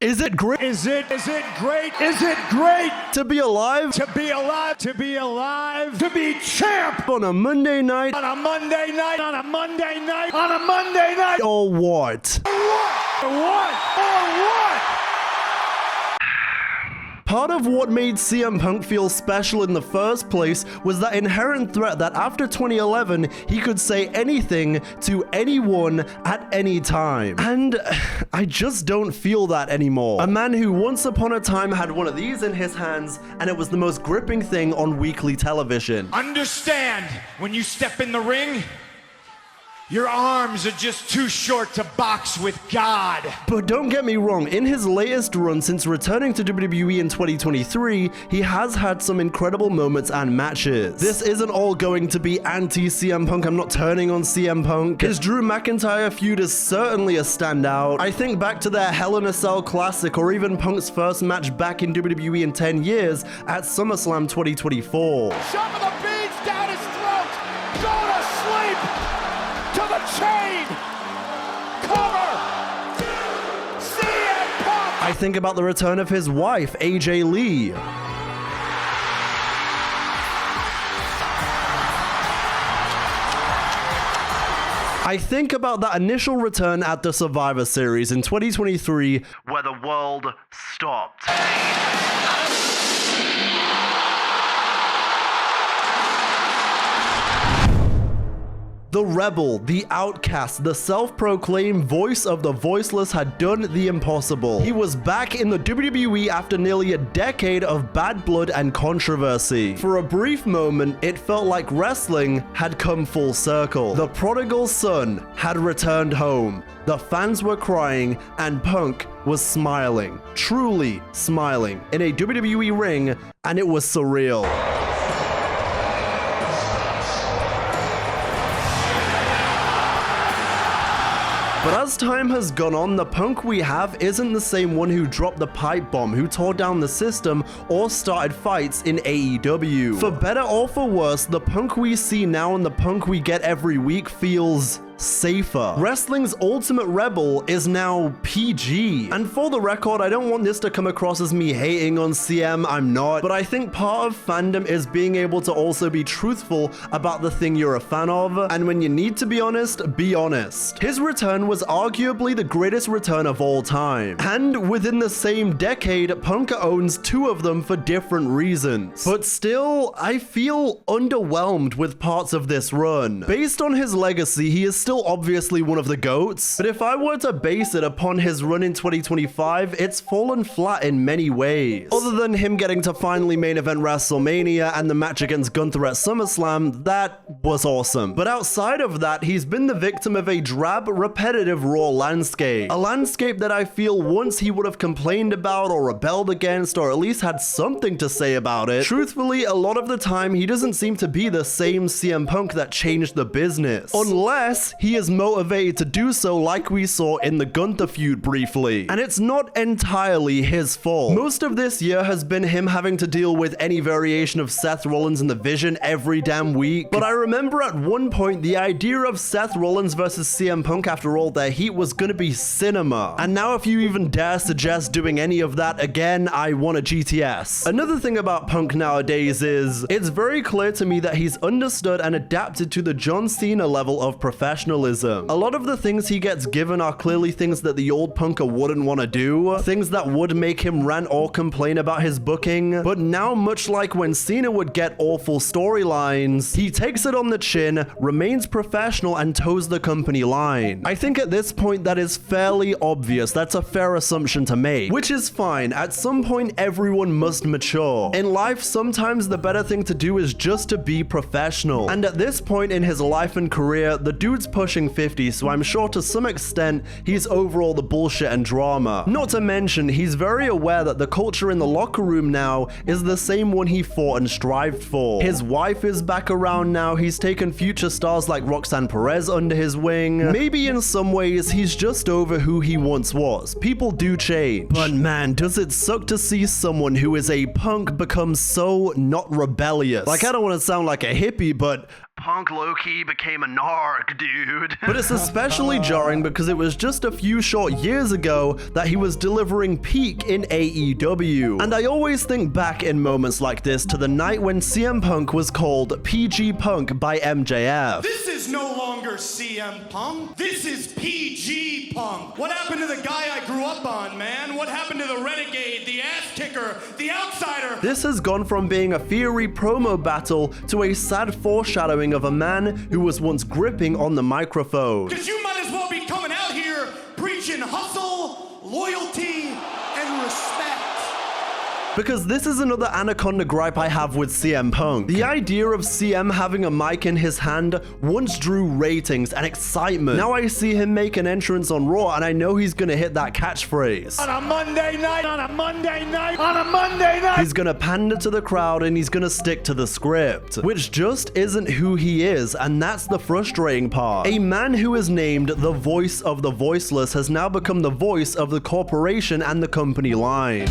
Is it great? Is it great? Is it great To be alive? to be alive? To be alive? To be champ On a Monday night? on a Monday night? On a Monday night? On a Monday night? Or what? What? Or what? Part of what made CM Punk feel special in the first place was that inherent threat that after 2011, he could say anything to anyone at any time. And I just don't feel that anymore. A man who once upon a time had one of these in his hands, and it was the most gripping thing on weekly television. Understand, when you step in the ring, your arms are just too short to box with God. But don't get me wrong, in his latest run since returning to WWE in 2023, he has had some incredible moments and matches. This isn't all going to be anti-CM Punk, I'm not turning on CM Punk. His Drew McIntyre feud is certainly a standout. I think back to their Hell in a Cell Classic or even Punk's first match back in WWE in 10 years at SummerSlam 2024. Some of the beads down his throat. Go to sleep. To the chain. Cover. CM Punk. I think about the return of his wife, AJ Lee. I think about that initial return at the Survivor Series in 2023, where the world stopped. The rebel, the outcast, the self-proclaimed voice of the voiceless had done the impossible. He was back in the WWE after nearly a decade of bad blood and controversy. For a brief moment, it felt like wrestling had come full circle. The prodigal son had returned home. The fans were crying, and Punk was smiling, truly smiling, in a WWE ring, and it was surreal. But as time has gone on, the Punk we have isn't the same one who dropped the pipe bomb, who tore down the system, or started fights in AEW. For better or for worse, the Punk we see now and the Punk we get every week feels safer. Wrestling's ultimate rebel is now PG. And for the record, I don't want this to come across as me hating on CM, I'm not, but I think part of fandom is being able to also be truthful about the thing you're a fan of, and when you need to be honest, be honest. His return was arguably the greatest return of all time, and within the same decade, Punk owns two of them for different reasons. But still, I feel underwhelmed with parts of this run. Based on his legacy, he is still obviously one of the GOATs, but if I were to base it upon his run in 2025, it's fallen flat in many ways. Other than him getting to finally main event WrestleMania and the match against Gunther at SummerSlam, that was awesome. But outside of that, he's been the victim of a drab, repetitive Raw landscape. A landscape that I feel once he would have complained about or rebelled against, or at least had something to say about it. Truthfully, a lot of the time, he doesn't seem to be the same CM Punk that changed the business. Unless he is motivated to do so, like we saw in the Gunther feud briefly. And it's not entirely his fault. Most of this year has been him having to deal with any variation of Seth Rollins and the Vision every damn week. But I remember at one point, the idea of Seth Rollins versus CM Punk after all their heat was gonna be cinema. And now if you even dare suggest doing any of that again, I want a GTS. Another thing about Punk nowadays is, it's very clear to me that he's understood and adapted to the John Cena level of professionalism. A lot of the things he gets given are clearly things that the old Punker wouldn't want to do, things that would make him rant or complain about his booking, but now much like when Cena would get awful storylines, he takes it on the chin, remains professional, and toes the company line. I think at this point that is fairly obvious, that's a fair assumption to make, which is fine. At some point everyone must mature. In life, sometimes the better thing to do is just to be professional, and at this point in his life and career, the dude's pushing 50, so I'm sure to some extent he's over all the bullshit and drama. Not to mention, he's very aware that the culture in the locker room now is the same one he fought and strived for. His wife is back around now, he's taken future stars like Roxanne Perez under his wing. Maybe in some ways he's just over who he once was. People do change. But man, does it suck to see someone who is a Punk become so not rebellious. Like, I don't want to sound like a hippie, but Punk low-key became a narc, dude. But it's especially jarring because it was just a few short years ago that he was delivering peak in AEW. And I always think back in moments like this to the night when CM Punk was called PG Punk by MJF. This is no longer CM Punk. This is PG Punk. What happened to the guy I grew up on, man? What happened to the renegade, the ass kicker, the outsider? This has gone from being a fiery promo battle to a sad foreshadowing of a man who was once gripping on the microphone. Because you might as well be coming out here preaching hustle, loyalty, and respect. Because this is another anaconda gripe I have with CM Punk. The idea of CM having a mic in his hand once drew ratings and excitement. Now I see him make an entrance on Raw and I know he's gonna hit that catchphrase. On a Monday night, on a Monday night, on a Monday night. He's gonna pander to the crowd and he's gonna stick to the script, which just isn't who he is, and that's the frustrating part. A man who is named the voice of the voiceless has now become the voice of the corporation and the company line.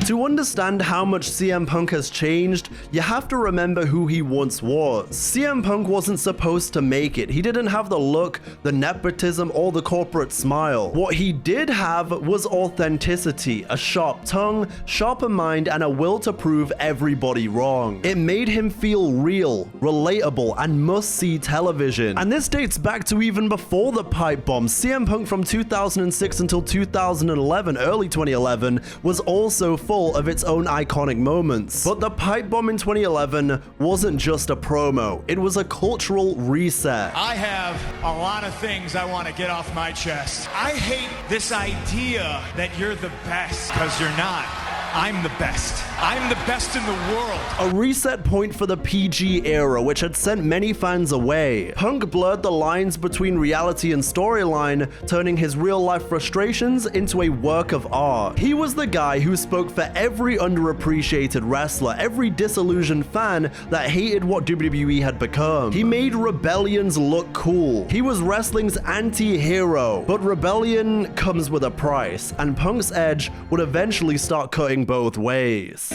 To understand how much CM Punk has changed, you have to remember who he once was. CM Punk wasn't supposed to make it. He didn't have the look, the nepotism, or the corporate smile. What he did have was authenticity, a sharp tongue, sharper mind, and a will to prove everybody wrong. It made him feel real, relatable, and must-see television. And this dates back to even before the pipe bomb. CM Punk from 2006 until 2011, early 2011, was also full of its own iconic moments. But the pipe bomb in 2011 wasn't just a promo, it was a cultural reset. I have a lot of things I want to get off my chest. I hate this idea that you're the best, because you're not. I'm the best. I'm the best in the world. A reset point for the PG era, which had sent many fans away. Punk blurred the lines between reality and storyline, turning his real-life frustrations into a work of art. He was the guy who spoke for every underappreciated wrestler, every disillusioned fan that hated what WWE had become. He made rebellions look cool. He was wrestling's anti-hero. But rebellion comes with a price, and Punk's edge would eventually start cutting both ways.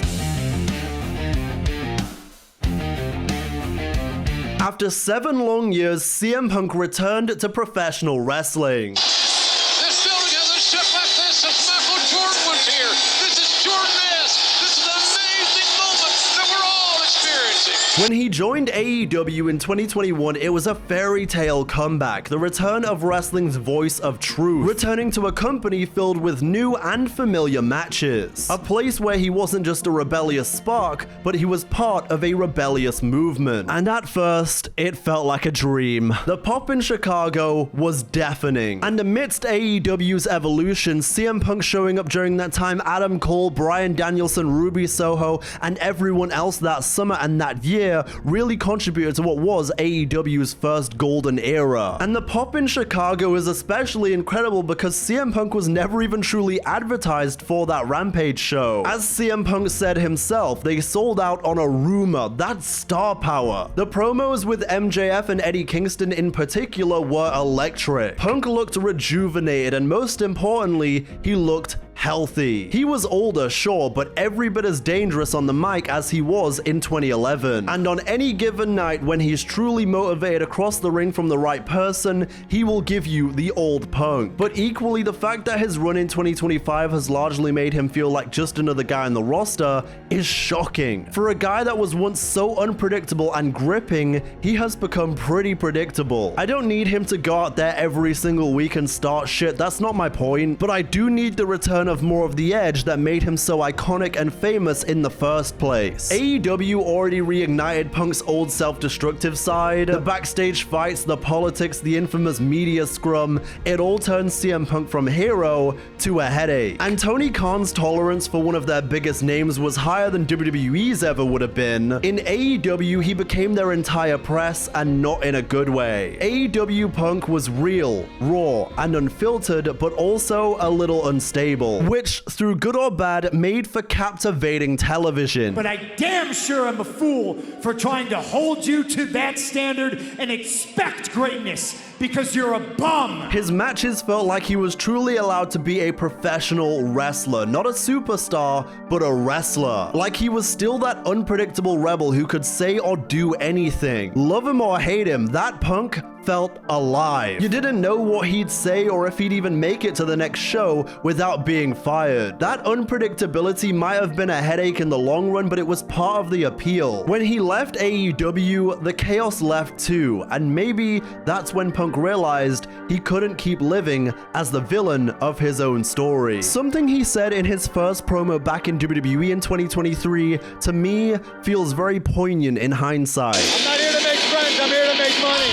After 7 long years, CM Punk returned to professional wrestling. This building has a ship like this since Michael Jordan was here. This is Jordan-esque. This is an amazing moment that we're all experiencing. When he joined AEW in 2021, it was a fairy tale comeback, the return of wrestling's voice of truth, returning to a company filled with new and familiar matches. A place where he wasn't just a rebellious spark, but he was part of a rebellious movement. And at first, it felt like a dream. The pop in Chicago was deafening. And amidst AEW's evolution, CM Punk showing up during that time, Adam Cole, Bryan Danielson, Ruby Soho, and everyone else that summer and that year really contributed to what was AEW's first golden era. And the pop in Chicago is especially incredible because CM Punk was never even truly advertised for that Rampage show. As CM Punk said himself, they sold out on a rumor. That's star power. The promos with MJF and Eddie Kingston in particular were electric. Punk looked rejuvenated, and most importantly, he looked healthy. He was older, sure, but every bit as dangerous on the mic as he was in 2011. And on any given night when he's truly motivated across the ring from the right person, he will give you the old Punk. But equally, the fact that his run in 2025 has largely made him feel like just another guy on the roster is shocking. For a guy that was once so unpredictable and gripping, he has become pretty predictable. I don't need him to go out there every single week and start shit, that's not my point, but I do need the return of more of the edge that made him so iconic and famous in the first place. AEW already reignited Punk's old self-destructive side. The backstage fights, the politics, the infamous media scrum, it all turned CM Punk from hero to a headache. And Tony Khan's tolerance for one of their biggest names was higher than WWE's ever would have been. In AEW, he became their entire press, and not in a good way. AEW Punk was real, raw, and unfiltered, but also a little unstable. which, through good or bad, made for captivating television. But I damn sure am a fool for trying to hold you to that standard and expect greatness, because you're a bum. His matches felt like he was truly allowed to be a professional wrestler, not a superstar, but a wrestler. Like he was still that unpredictable rebel who could say or do anything. Love him or hate him, that Punk felt alive. You didn't know what he'd say or if he'd even make it to the next show without being fired. That unpredictability might have been a headache in the long run, but it was part of the appeal. When he left AEW, the chaos left too, and maybe that's when Punk realized he couldn't keep living as the villain of his own story. Something he said in his first promo back in WWE in 2023, to me, feels very poignant in hindsight. I'm not here to make friends, I'm here to make money.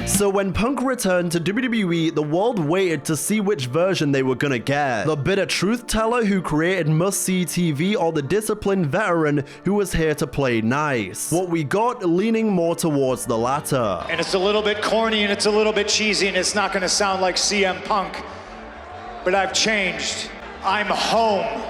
So when Punk returned to WWE, the world waited to see which version they were gonna get. The bitter truth teller who created must-see TV, or the disciplined veteran who was here to play nice. What we got leaning more towards the latter. And it's a little bit corny and it's a little bit cheesy and it's not gonna sound like CM Punk, but I've changed. I'm home.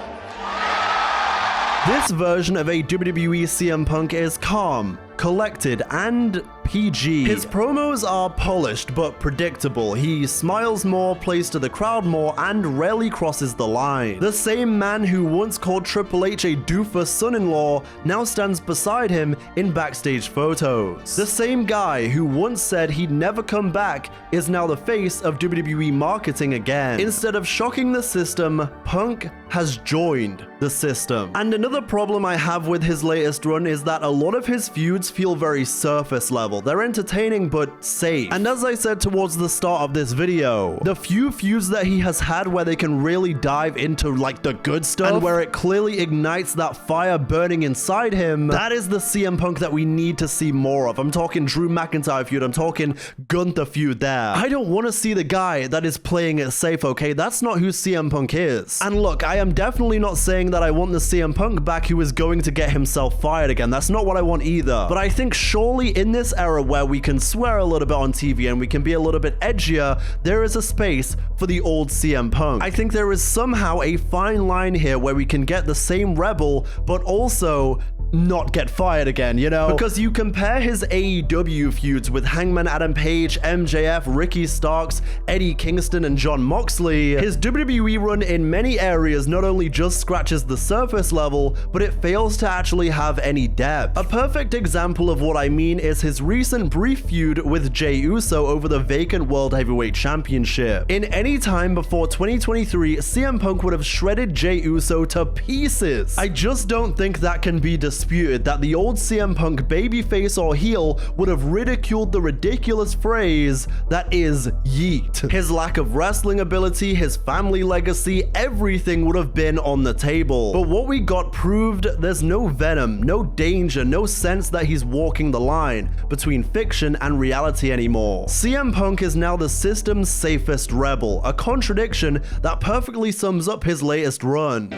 This version of a WWE CM Punk is calm, collected, and PG. His promos are polished but predictable. He smiles more, plays to the crowd more, and rarely crosses the line. The same man who once called Triple H a doofus son-in-law now stands beside him in backstage photos. The same guy who once said he'd never come back is now the face of WWE marketing again. Instead of shocking the system, Punk has joined the system. And another problem I have with his latest run is that a lot of his feuds feel very surface level. They're entertaining but safe. And as I said towards the start of this video, the few feuds that he has had where they can really dive into like the good stuff and where it clearly ignites that fire burning inside him, that is the CM Punk that we need to see more of. I'm talking Drew McIntyre feud, I'm talking Gunther feud there. I don't want to see the guy that is playing it safe, okay? That's not who CM Punk is. And look, I am definitely not saying that I want the CM Punk back who is going to get himself fired again. That's not what I want either. But I think surely in this era where we can swear a little bit on TV and we can be a little bit edgier, there is a space for the old CM Punk. I think there is somehow a fine line here where we can get the same rebel, but also not get fired again, you know? Because you compare his AEW feuds with Hangman Adam Page, MJF, Ricky Starks, Eddie Kingston, and Jon Moxley, his WWE run in many areas not only just scratches the surface level, but it fails to actually have any depth. A perfect example of what I mean is his recent brief feud with Jey Uso over the vacant World Heavyweight Championship. In any time before 2023, CM Punk would have shredded Jey Uso to pieces. I just don't think that can be disputed that the old CM Punk babyface or heel would have ridiculed the ridiculous phrase that is yeet. His lack of wrestling ability, his family legacy, everything would have been on the table. But what we got proved there's no venom, no danger, no sense that he's walking the line between fiction and reality anymore. CM Punk is now the system's safest rebel, a contradiction that perfectly sums up his latest run.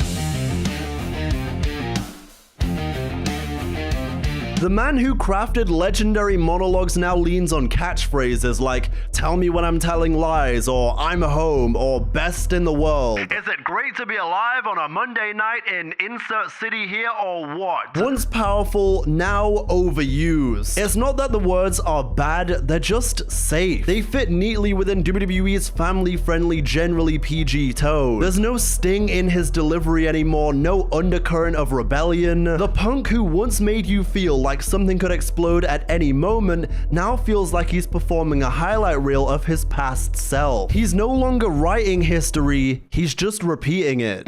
The man who crafted legendary monologues now leans on catchphrases like, "Tell me when I'm telling lies," or "I'm home," or "Best in the world." Is it great to be alive on a Monday night in insert city here or what? Once powerful, now overused. It's not that the words are bad, they're just safe. They fit neatly within WWE's family-friendly, generally PG tone. There's no sting in his delivery anymore, no undercurrent of rebellion. The Punk who once made you feel like something could explode at any moment now feels like he's performing a highlight reel of his past self. He's no longer writing history, he's just repeating it.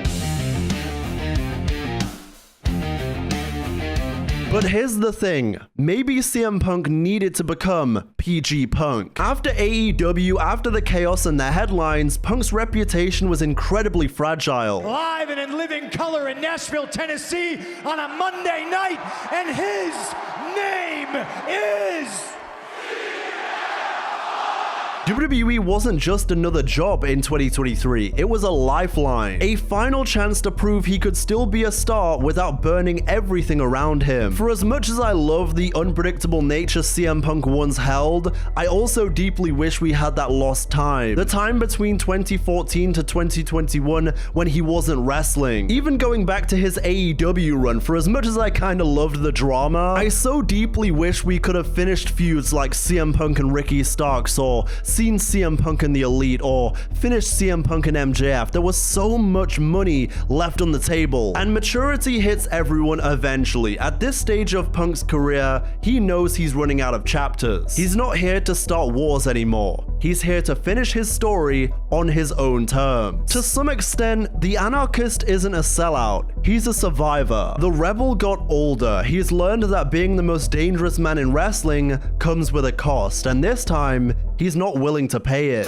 But here's the thing, maybe CM Punk needed to become PG Punk. After AEW, after the chaos and the headlines, Punk's reputation was incredibly fragile. Live and in living color in Nashville, Tennessee on a Monday night, and his name is... WWE wasn't just another job in 2023, it was a lifeline. A final chance to prove he could still be a star without burning everything around him. For as much as I love the unpredictable nature CM Punk once held, I also deeply wish we had that lost time. The time between 2014 to 2021 when he wasn't wrestling. Even going back to his AEW run, for as much as I kinda loved the drama, I so deeply wish we could have finished feuds like CM Punk and Ricky Starks, or seen CM Punk and the Elite, or finished CM Punk and MJF. There was so much money left on the table. And maturity hits everyone eventually. At this stage of Punk's career, he knows he's running out of chapters. He's not here to start wars anymore. He's here to finish his story on his own terms. To some extent, the Anarchist isn't a sellout. He's a survivor. The Rebel got older. He's learned that being the most dangerous man in wrestling comes with a cost, and this time, he's not willing to pay it.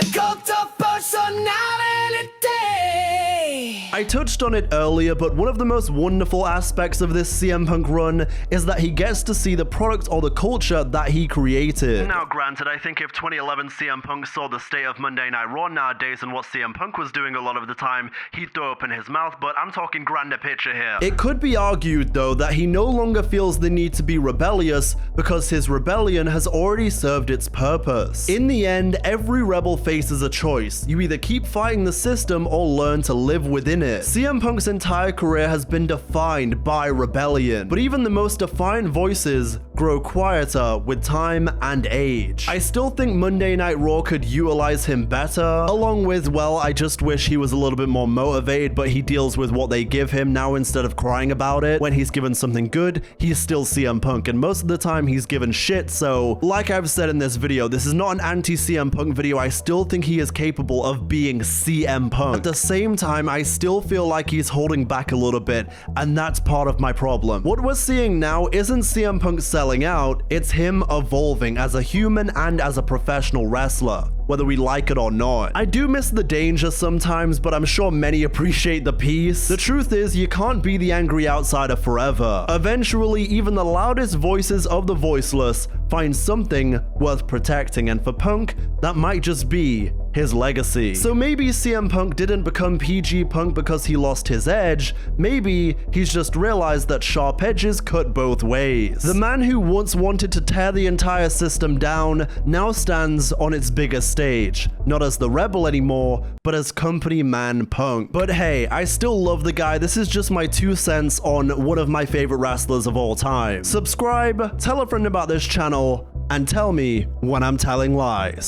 I touched on it earlier, but one of the most wonderful aspects of this CM Punk run is that he gets to see the product or the culture that he created. Now granted, I think if 2011 CM Punk saw the state of Monday Night Raw nowadays and what CM Punk was doing a lot of the time, he'd throw open his mouth, but I'm talking grander picture here. It could be argued though that he no longer feels the need to be rebellious because his rebellion has already served its purpose. In the end, every rebel faces a choice. You either keep fighting the system or learn to live within it. CM Punk's entire career has been defined by rebellion, but even the most defiant voices grow quieter with time and age. I still think Monday Night Raw could utilize him better, along with, well, I just wish he was a little bit more motivated, but he deals with what they give him now instead of crying about it. When he's given something good, he's still CM Punk, and most of the time he's given shit, so like I've said in this video, this is not an anti-CM Punk video. I still think he is capable of being CM Punk. At the same time, I still feel like he's holding back a little bit, and that's part of my problem. What we're seeing now isn't CM Punk selling out, it's him evolving as a human and as a professional wrestler, whether we like it or not. I do miss the danger sometimes, but I'm sure many appreciate the peace. The truth is, you can't be the angry outsider forever. Eventually, even the loudest voices of the voiceless find something worth protecting, and for Punk, that might just be his legacy. So maybe CM Punk didn't become PG Punk because he lost his edge. Maybe he's just realized that sharp edges cut both ways. The man who once wanted to tear the entire system down now stands on its biggest stage, not as the rebel anymore, but as company man Punk. But hey, I still love the guy. This is just my 2 cents on one of my favorite wrestlers of all time. Subscribe, tell a friend about this channel, and tell me when I'm telling lies.